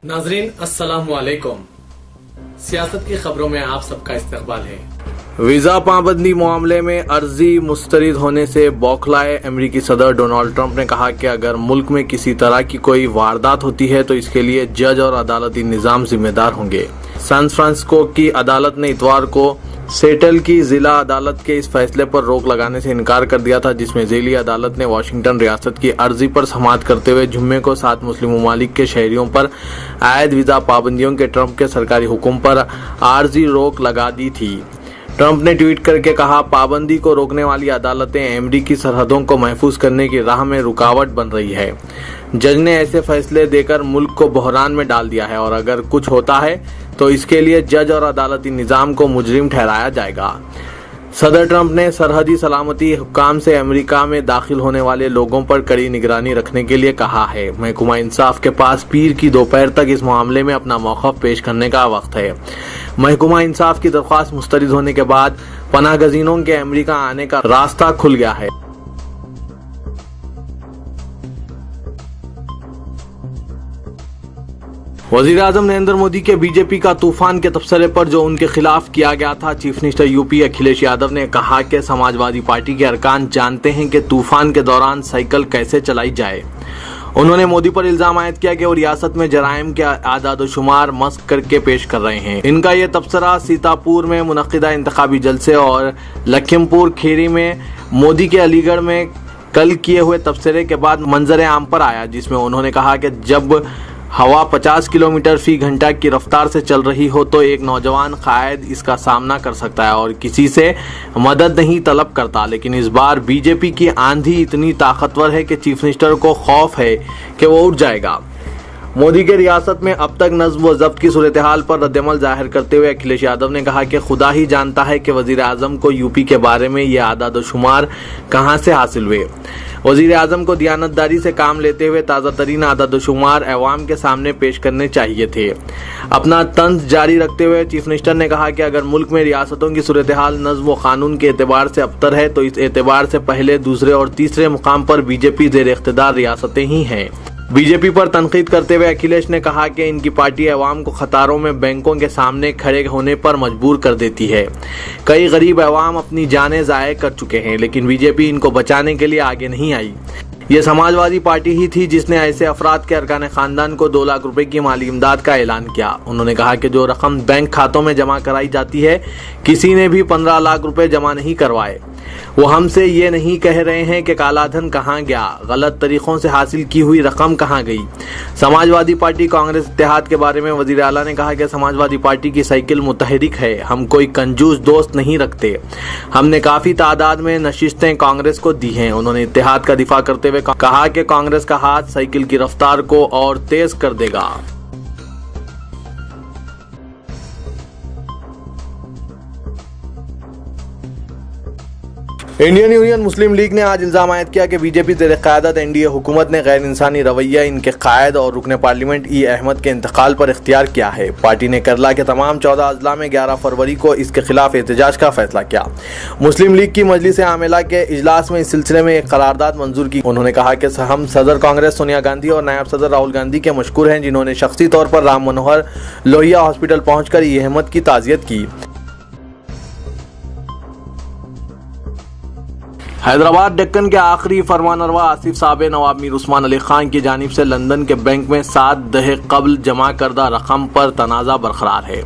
नाजरीन अस्सलाम वालेकुम। सियासत की खबरों में आप सबका इस्तकबाल है। वीजा पाबंदी मामले में अर्जी मुस्तरद होने से बौखलाए अमेरिकी सदर डोनाल्ड ट्रंप ने कहा कि अगर मुल्क में किसी तरह की कोई वारदात होती है तो इसके लिए जज और अदालती निज़ाम जिम्मेदार होंगे। सैन फ्रांसिस्को की अदालत ने इतवार को सेटल की जिला अदालत के इस फैसले पर रोक लगाने से इनकार कर दिया था, जिसमें जिली अदालत ने वाशिंगटन रियासत की अर्जी पर समाअत करते हुए जुम्मे को 7 मुस्लिम ममालिक के शहरियों पर आयद वीजा पाबंदियों के ट्रंप के सरकारी हुक्म पर आर्जी रोक लगा दी थी। ट्रंप ने ट्वीट करके कहा, पाबंदी को रोकने वाली अदालतें अमेरिकी सरहदों को महफूज करने की राह में रुकावट बन रही है। जज ने ऐसे फैसले देकर मुल्क को बहरान में डाल दिया है और अगर कुछ होता है तो इसके लिए जज और अदालती निज़ाम को मुजरिम ठहराया जाएगा। सदर ट्रंप ने सरहदी सलामती हुक्काम से अमेरिका में दाखिल होने वाले लोगों पर कड़ी निगरानी रखने के लिए कहा है। महकमा इंसाफ के पास पीर की दोपहर तक इस मामले में अपना मौक़िफ़ पेश करने का वक्त है। महकमा इंसाफ की दरख्वास्त मुस्तरद होने के बाद पनाहगज़ीनों के अमेरिका आने का रास्ता खुल गया है। वज़ीर-ए-आज़म नरेंद्र मोदी के बीजेपी का तूफान के तबसरे पर जो उनके खिलाफ किया गया था, chief minister UP Akhilesh Yadav ने कहा कि समाजवादी पार्टी के अरकान जानते हैं कि तूफान के दौरान साइकिल कैसे चलाई जाए। उन्होंने मोदी पर इल्जाम आयद किया कि वो रियासत में जराइम के आदाद-ओ-शुमार मस्क करके पेश कर रहे हैं। इनका ये तबसरा सीतापुर में मुनक्किदा इंतखाबी जलसे और लखीमपुर खीरी में मोदी के अलीगढ़ में कल किए हुए तबसरे के बाद मंजर आम पर आया, जिसमें उन्होंने कहा कि जब हवा 50 किलोमीटर फी घंटा की रफ्तार से चल रही हो तो एक नौजवान कायद इसका सामना कर सकता है और किसी से मदद नहीं तलब करता। लेकिन इस बार बीजेपी की आंधी इतनी ताकतवर है कि चीफ मिनिस्टर को खौफ है कि वो उठ जाएगा। मोदी के रियासत में अब तक नज़्म व ज़ब्त की सूरत हाल पर रद्दमल जाहिर करते हुए अखिलेश यादव ने कहा कि खुदा ही जानता है कि वज़ीर आज़म को यूपी के बारे में ये आदाद-ओ-शुमार कहाँ से हासिल हुए। वज़ीर आज़म को दियानतदारी से काम लेते हुए ताज़ा तरीन आदाद-ओ-शुमार अवाम के सामने पेश करने चाहिए थे। अपना तंज जारी रखते हुए चीफ मिनिस्टर ने कहा कि अगर मुल्क में रियासतों की सूरत हाल नज़्म व कानून के एतबार से अबतर है तो इस एतबार से पहले, दूसरे और तीसरे मुकाम पर बीजेपी ज़ेर इख्तिदार रियासतें ही हैं। बीजेपी पर तनकीद करते हुए अखिलेश ने कहा कि इनकी पार्टी अवाम को खतारों में बैंकों के सामने खड़े होने पर मजबूर कर देती है। कई गरीब अवाम अपनी जानें ज़ाये कर चुके हैं, लेकिन बीजेपी इनको बचाने के लिए आगे नहीं आई। ये समाजवादी पार्टी ही थी जिसने ऐसे अफराद के अरकान खानदान को 2 लाख रुपए की माली इमदाद का ऐलान किया। उन्होंने कहा कि जो रकम बैंक खातों में जमा कराई जाती है, किसी ने भी 15 लाख रुपए जमा नहीं करवाए। वो हमसे ये नहीं कह रहे हैं कि काला धन कहाँ गया, गलत तरीकों से हासिल की हुई रकम कहाँ गई। समाजवादी पार्टी कांग्रेस इत्तेहाद के बारे में वज़ीर आला ने कहा कि समाजवादी पार्टी की साइकिल मुतहरिक है, हम कोई कंजूस दोस्त नहीं रखते। हमने काफ़ी तादाद में नशिस्तें कांग्रेस को दी हैं। उन्होंने इत्तेहाद का दिफा करते हुए कहा कि कांग्रेस का हाथ साइकिल की रफ्तार को और तेज कर देगा। इंडियन यूनियन मुस्लिम लीग ने आज इल्जाम आयद किया कि बीजेपी ज़ेर क़यादत एनडीए हुकूमत ने गैर इंसानी रवैया इनके कायद और रुकन पार्लियामेंट ई अहमद के इंतकाल पर इख्तियार किया है। पार्टी ने केरला के तमाम 14 अजला में 11 फरवरी को इसके खिलाफ एहतजाज का फैसला किया। मुस्लिम लीग की मजलिस आमिला के इजलास में इस सिलसिले में एक करारदाद मंजूर की। उन्होंने कहा कि हम सदर कांग्रेस सोनिया गांधी और नायब सदर राहुल गांधी के मशकूर हैं, जिन्होंने शख्सी तौर पर राम मनोहर लोहिया हॉस्पिटल पहुँच कर ई अहमद की ताज़ियत की। हैदराबाद डेक्कन के आखिरी फरमानरवा आसिफ साहब नवाब मीर उस्मान अली खान की जानिब से लंदन के बैंक में 7 दहक कबल जमा करदा रकम पर तनाज़ा बरकरार है।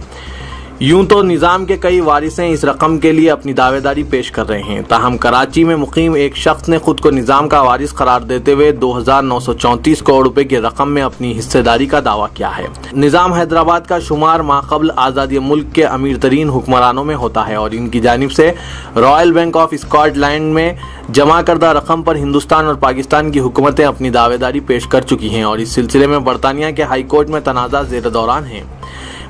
यूं तो निज़ाम के कई वारिसें इस रकम के लिए अपनी दावेदारी पेश कर रहे हैं, ताहम कराची में मुकीम एक शख्स ने खुद को निज़ाम का वारिस करार देते हुए 2,934 करोड़ रुपए की रकम में अपनी हिस्सेदारी का दावा किया है। निज़ाम हैदराबाद का शुमार माक़बल आज़ादी मुल्क के अमीर तरीन हुक्मरानों में होता है और इनकी जानिब से रॉयल बैंक ऑफ स्कॉटलैंड में जमा करदा रकम पर हिंदुस्तान और पाकिस्तान की हुकूमतें अपनी दावेदारी पेश कर चुकी हैं और इस सिलसिले में बरतानिया के हाई कोर्ट में तनाज़ा ज़ेर दौरान है।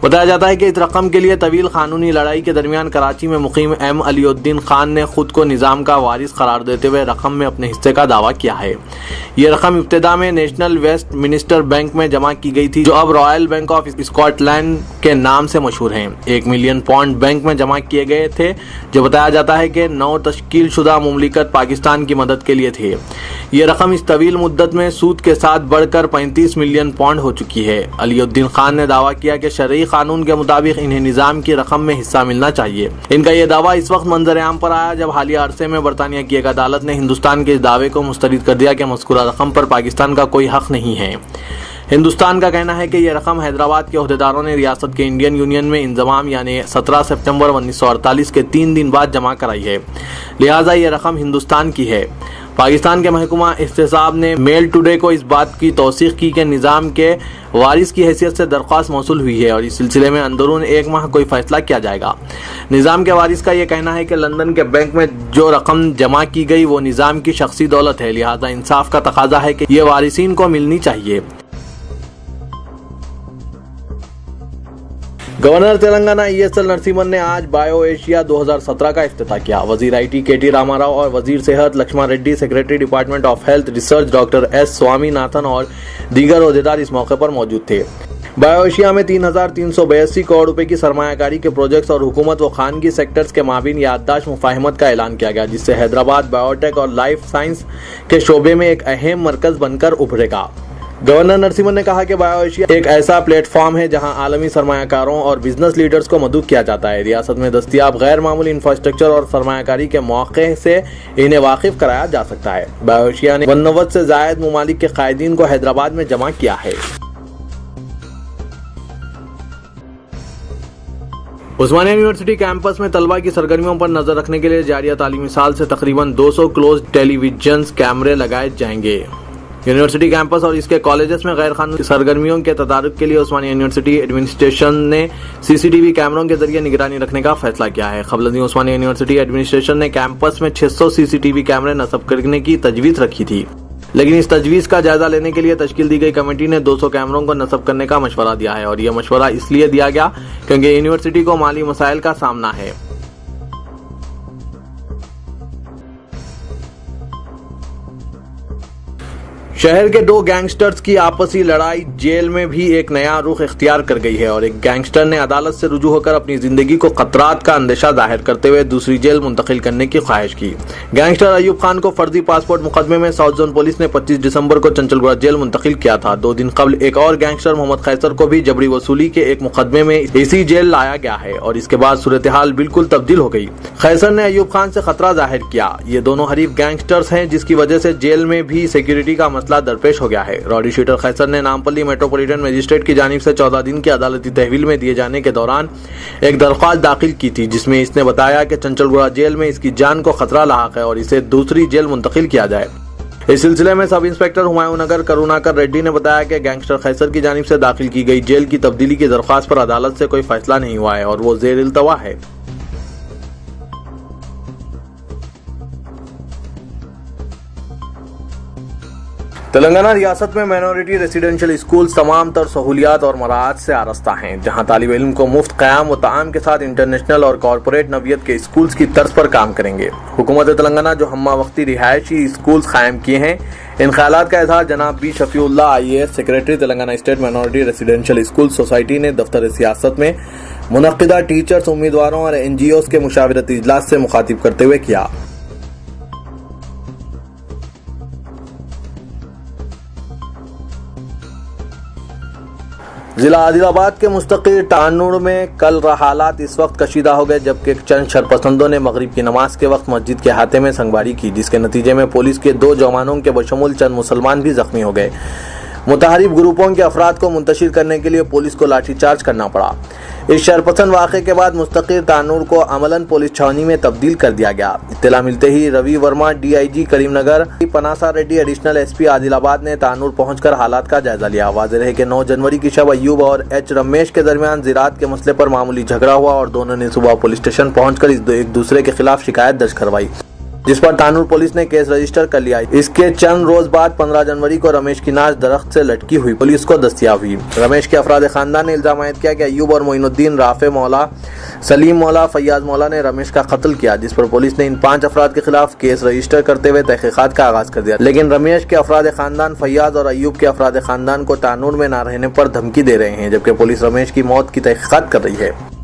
बताया जाता है कि इस रकम के लिए तवील कानूनी लड़ाई के दरमियान कराची में मुकीम एम अलीउद्दीन खान ने खुद को निज़ाम का वारिस करार देते हुए रकम में अपने हिस्से का दावा किया है। ये रकम इब्तिदा में नेशनल वेस्ट मिनिस्टर बैंक में जमा की गई थी, जो अब रॉयल बैंक ऑफ स्कॉटलैंड के नाम से मशहूर है। 1 मिलियन पाउंड बैंक में जमा किए गए थे, जो बताया जाता है कि 9 तश्कील शुदा मुमलिकत पाकिस्तान की मदद के लिए थे। ये रकम इस तवील मुद्दत में सूद के साथ बढ़कर 35 मिलियन पाउंड हो चुकी है। अलीउद्दीन खान ने दावा किया कि शरई कानून के मुताबिक इन्हें निजाम की रकम में हिस्सा मिलना चाहिए। इनका यह दावा इस वक्त मंजर आम पर आया जब हालिया अरसे में बरतानिया की एक अदालत ने हिंदुस्तान के इस दावे को मुस्तरद कर दिया कि मज़कूरा रकम पर पाकिस्तान का कोई हक नहीं है। हिंदुस्तान का कहना है कि यह रकम हैदराबाद के ओहदेदारों ने रियासत के इंडियन यूनियन में इंजमाम यानी 17 सितंबर 1948 के 3 दिन बाद जमा कराई है, लिहाजा यह रकम हिंदुस्तान की है। पाकिस्तान के महकमा इहतसाब ने मेल टुडे को इस बात की तौसीक की कि निज़ाम के वारिस की हैसियत से दरख्वास्त मौसूल हुई है और इस सिलसिले में अंदरून 1 माह कोई फैसला किया जाएगा। निज़ाम के वारिस का यह कहना है कि लंदन के बैंक में जो रकम जमा की गई वो निज़ाम की शख्सी दौलत है, लिहाजा इंसाफ का तकाजा है कि ये वारिसीन को मिलनी चाहिए। गवर्नर तेलंगाना ESL नरसिम्हन ने आज बायो एशिया 2017 का इफ्तिताह किया। वजीर IT KT रामाराव और वजीर सेहत Lakshman Reddy, secretary department of health research doctor S Swaminathan और दीगर ओहदेदार इस मौके पर मौजूद थे। बायो एशिया में 3,382 करोड़ रुपए की सरमायाकारी के प्रोजेक्ट्स और हुकूमत व खानगी सेक्टर्स के माबीन याददाश्त मुफाहमत का ऐलान किया गया, जिससे हैदराबाद बायोटेक और लाइफ साइंस के शोबे में एक अहम मरकज बनकर उभरेगा। गवर्नर नरसिम्हन ने कहा कि बायो एशिया एक ऐसा प्लेटफॉर्म है जहां आलमी सरमायाकारों और बिजनेस लीडर्स को मदद किया जाता है। रियासत में दस्तियाब गैर मामूली इंफ्रास्ट्रक्चर और सरमायाकारी के मौके से इन्हें वाकिफ कराया जा सकता है। बायो एशिया ने 90 से जायद मुमालिक के कायदीन को हैदराबाद में जमा किया है। उस्मानिया यूनिवर्सिटी कैंपस में तलबा की सरगर्मियों पर नजर रखने के लिए जारिया तालीमी साल से तकरीबन 200 क्लोज टेलीविजन कैमरे लगाए जाएंगे। यूनिवर्सिटी कैंपस और इसके कॉलेजेस में गैर कानूनी सरगर्मियों के तदारुक के लिए उस्मानिया यूनिवर्सिटी एडमिनिस्ट्रेशन ने CCTV कैमरों के जरिए निगरानी रखने का फैसला किया है। क़ब्ल उस्मानिया यूनिवर्सिटी एडमिनिस्ट्रेशन ने कैंपस में 600 CCTV कैमरे नस्ब करने की तजवीज़ रखी थी, लेकिन इस तजवीज़ का जायजा लेने के लिए तश्कील दी गई कमेटी ने 200 कैमरों को नस्ब करने का मशवरा दिया है और यह मशवरा इसलिए दिया गया क्योंकि यूनिवर्सिटी को माली मसाइल का सामना है। शहर के 2 गैंगस्टर्स की आपसी लड़ाई जेल में भी एक नया रुख इख्तियार कर गई है और एक गैंगस्टर ने अदालत से रुजू होकर अपनी जिंदगी को खतरात का अंदेशा जाहिर करते हुए दूसरी जेल मुंतकिल करने की ख्वाहिश की। गैंगस्टर अयूब खान को फर्जी पासपोर्ट मुकदमे में साउथ जोन पुलिस ने 25 दिसंबर को चंचलगुड़ा जेल मुंतकिल किया था। 2 दिन कबल एक और गैंगस्टर मोहम्मद खैसर को भी जबरी वसूली के एक मुकदमे में इसी जेल लाया गया है और इसके बाद सूरत हाल बिल्कुल तब्दील हो गई। खैसर ने अयूब खान से खतरा जाहिर किया। ये दोनों हरीफ गैंगस्टर्स हैं, जिसकी वजह से जेल में भी सिक्योरिटी का दरपेश हो गया है। रॉडी शूटर खैसर ने नामपल्ली मेट्रोपॉलिटन मजिस्ट्रेट की जानिब से 14 दिन की अदालती तहवील में दिए जाने के दौरान एक दरख्वास्त दाखिल की थी, जिसमें इसने बताया कि चंचलगुड़ा जेल में इसकी जान को खतरा लाहक है और इसे दूसरी जेल मुंतकिल किया जाए। इस सिलसिले में सब इंस्पेक्टर हुमायूं नगर करुणाकर रेड्डी ने बताया कि गैंगस्टर खैसर की जानिब से दाखिल की गई जेल की तब्दीली की दरख्वास्त पर अदालत से कोई फैसला नहीं हुआ है और वो ज़ेर इल्तवा है। तेलंगाना रियासत में माइनॉरिटी रेसिडेंशियल स्कूल तमाम तर सहूलियात और मराहत से आरस्ता हैं, जहां तालिब इल्म को मुफ्त क़याम व ताम के साथ इंटरनेशनल और कॉरपोरेट नवियत के स्कूल्स की तर्ज पर काम करेंगे। हुकूमत तेलंगाना जो हम्मा वक्ती रिहायशी स्कूल्स कायम किए हैं, इन ख्यालात का इजहार जनाब B Shafiullah IAS secretary Telangana state minority residential school society ने दफ्तर सियासत में मुनक्किदा टीचर्स, उम्मीदवारों और NGOs के मुशावरती इजलास से मुखातिब करते हुए किया। जिला आदिलाबाद के मुस्तकिल तान्नुर में कल हालात इस वक्त कशीदा हो गए जबकि चंद शरपसंदों ने मगरिब की नमाज के वक्त मस्जिद के अहाते में संगबारी की, जिसके नतीजे में पुलिस के 2 जवानों के बशमूल चंद मुसलमान भी जख्मी हो गए। मुताहरिब ग्रुपों के अफराद को मुंतशिर करने के लिए पुलिस को लाठीचार्ज करना पड़ा। इस शरपसंद वाक़े के बाद मुस्तकिल तान्नुर को अमलन पुलिस छावनी में तब्दील कर दिया गया। इत्तला मिलते ही Ravi Varma DIG Karimnagar, Panasa Reddy additional SP Adilabad ने तान्नुर पहुंचकर हालात का जायजा लिया। वाज़ेह है कि 9 जनवरी की शब अयूब और H रमेश के दरमियान ज़राअत के मसले पर मामूली झगड़ा हुआ और दोनों ने सुबह पुलिस स्टेशन पहुंचकर एक दूसरे के खिलाफ शिकायत दर्ज करवाई। जिस पर तानूर पुलिस ने केस रजिस्टर कर लिया। इसके चंद रोज बाद 15 जनवरी को रमेश की नाश दरख्त से लटकी हुई पुलिस को दस्तयाब हुई। रमेश के अफराद खानदान ने इल्जाम आयद किया कि अयूब और मोइनुद्दीन, राफे मौला, सलीम मौला, फैयाज मौला ने रमेश का कत्ल किया, जिस पर पुलिस ने इन 5 अफराद के खिलाफ केस रजिस्टर करते हुए तहकीकात का आगाज कर दिया। लेकिन रमेश के अफराद खानदान फैयाज और अयूब के अफराद खानदान को तानूर में न रहने पर धमकी दे रहे हैं, जबकि पुलिस रमेश की मौत की तहकीकात कर रही है।